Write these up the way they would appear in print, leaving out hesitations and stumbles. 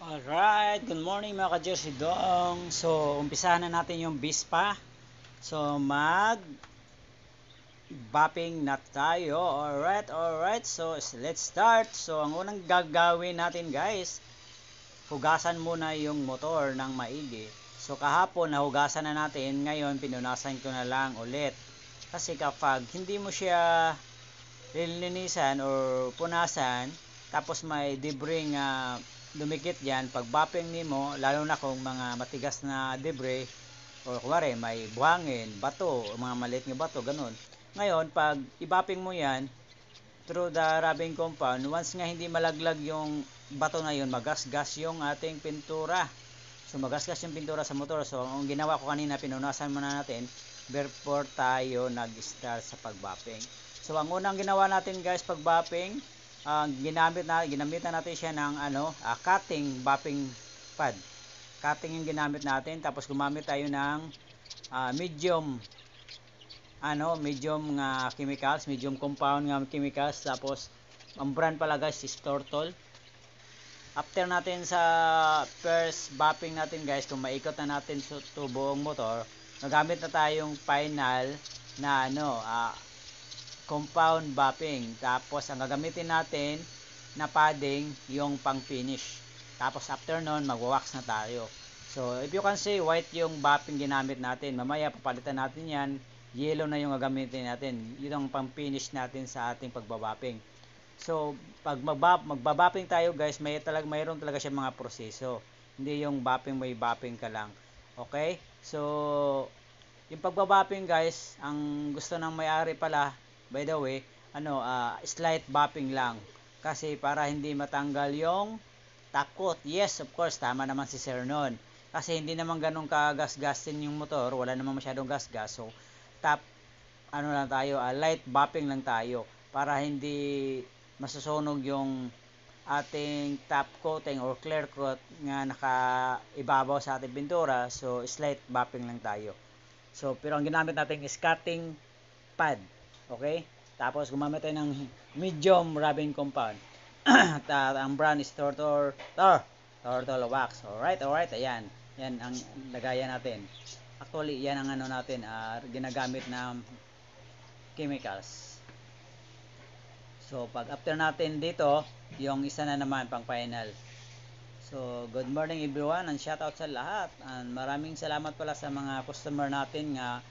Alright, good morning mga ka-Jersey Dong. So, umpisahan na natin yung Bispa. So, mag-bopping na tayo. Alright. So, let's start. So, ang unang gagawin natin guys, hugasan muna yung motor ng maigi. So, kahapon nahugasan na natin. Ngayon, pinunasan ko na lang ulit. Kasi kapag hindi mo siya lilinisan or punasan, tapos may debris nga dumikit yan, pag bopping nimo, lalo na kung mga matigas na debris o kuwari may buhangin, bato, mga maliit nga bato, ganun. Ngayon, pag i-bopping mo yan through the rubbing compound, once nga hindi malaglag yung bato na yun, magasgas yung ating pintura. So magasgas yung pintura sa motor. So ang ginawa ko kanina, pinunasan muna natin before tayo nag-start sa pag-bopping. So ang unang ginawa natin guys pag bopping, ginamitan natin siya ng cutting bopping pad. Cutting yung ginamit natin, tapos gumamit tayo ng medium nga chemicals, medium compound nga chemicals, tapos ang brand pala guys is Tortol. After natin sa first bopping natin guys, kung maikot na natin sa buong motor, nagamit na tayong final na compound bopping. Tapos ang gagamitin natin na padding yung pang finish. Tapos after nun magwa-wax na tayo. So if you can see, white yung bopping ginamit natin. Mamaya papalitan natin yan, yellow na yung gagamitin natin. Yun ang pang finish natin sa ating pagbabopping. So pag magbabopping tayo guys, mayroon talaga siya mga proseso. Hindi yung bopping may bopping ka lang. Okay? So yung pagbabopping guys, ang gusto ng may-ari pala, by the way, slight bopping lang. Kasi para hindi matanggal yung takot. Yes, of course, tama naman si Sir noon. Kasi hindi naman ganun kagasgasin yung motor, wala naman masyadong gasgas. So, lang tayo, light bopping lang tayo para hindi masusunog yung ating top coating or clear coat nga nakaibabaw sa ating pintura. So, slight bopping lang tayo. So, pero ang ginamit natin is cutting pad. Okay? Tapos gumamit tayo ng medium rubbing compound. Ang brand is Tortol Wax. Alright. Ayan. Yan ang lagayan natin. Actually, yan ang natin, ginagamit na chemicals. So, pag after natin dito, yung isa na naman pang final. So, good morning everyone and shout out sa lahat. And maraming salamat pala sa mga customer natin nga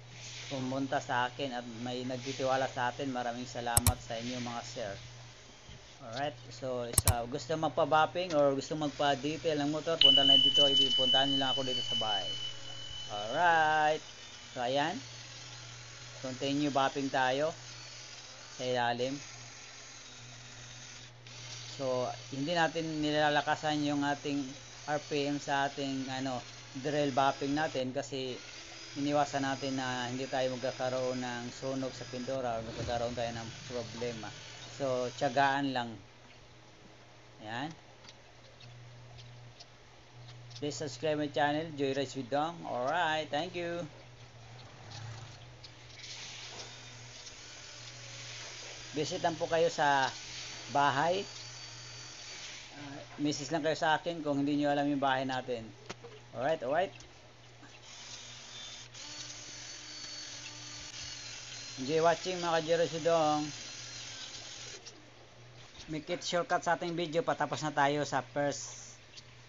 pumunta sa akin at may nagtitiwala sa atin. Maraming salamat sa inyo mga sir. Alright, so gusto magpa-bopping or gusto magpa-detail ng motor, punta na dito, puntahan nila ako dito sa bahay. Alright, so ayan, continue bopping tayo sa ilalim. So hindi natin nilalakasan yung ating RPM sa ating drill bopping natin kasi iniwasan natin na hindi tayo magkakaroon ng sunog sa pintura o magkakaroon tayo ng problema. So tiyagaan lang. Ayan, please subscribe my channel, Joy Rides with Dong. Alright, thank you. Visit lang po kayo sa bahay. Message lang kayo sa akin kung hindi nyo alam yung bahay natin. Alright. Enjoy watching mga ka-Jersey Dong. Make it shortcut sa ating video, patapos na tayo sa first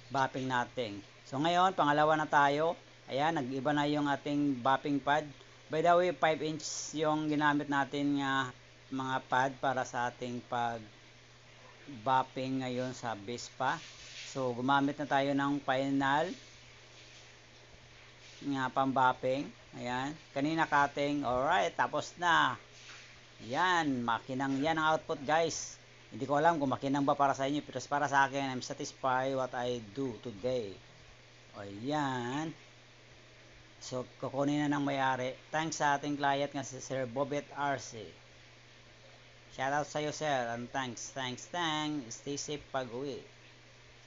bopping natin. So ngayon, pangalawa na tayo. Ayan, nag-iba na yung ating bopping pad. By the way, 5 inch yung ginamit natin nga mga pad para sa ating pag bopping ngayon sa Bispa. So gumamit na tayo ng final nga pang bopping. Ayan, kanina cutting. Alright, tapos na. Yan, makinang yan ang output guys. Hindi ko alam kung makinang ba para sa inyo, pero para sa akin, I'm satisfied what I do today. Ayan. So kukunin na ng may-ari. Thanks sa ating client nga si Sir Bobet RC. Shoutout sa iyo sir, and thanks. Stay safe pag uwi.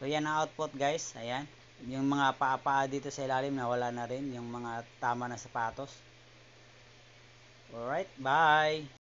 So yan ang output guys. Ayan, yung mga paa dito sa ilalim na wala na rin, yung mga tama na sapatos. Alright, bye.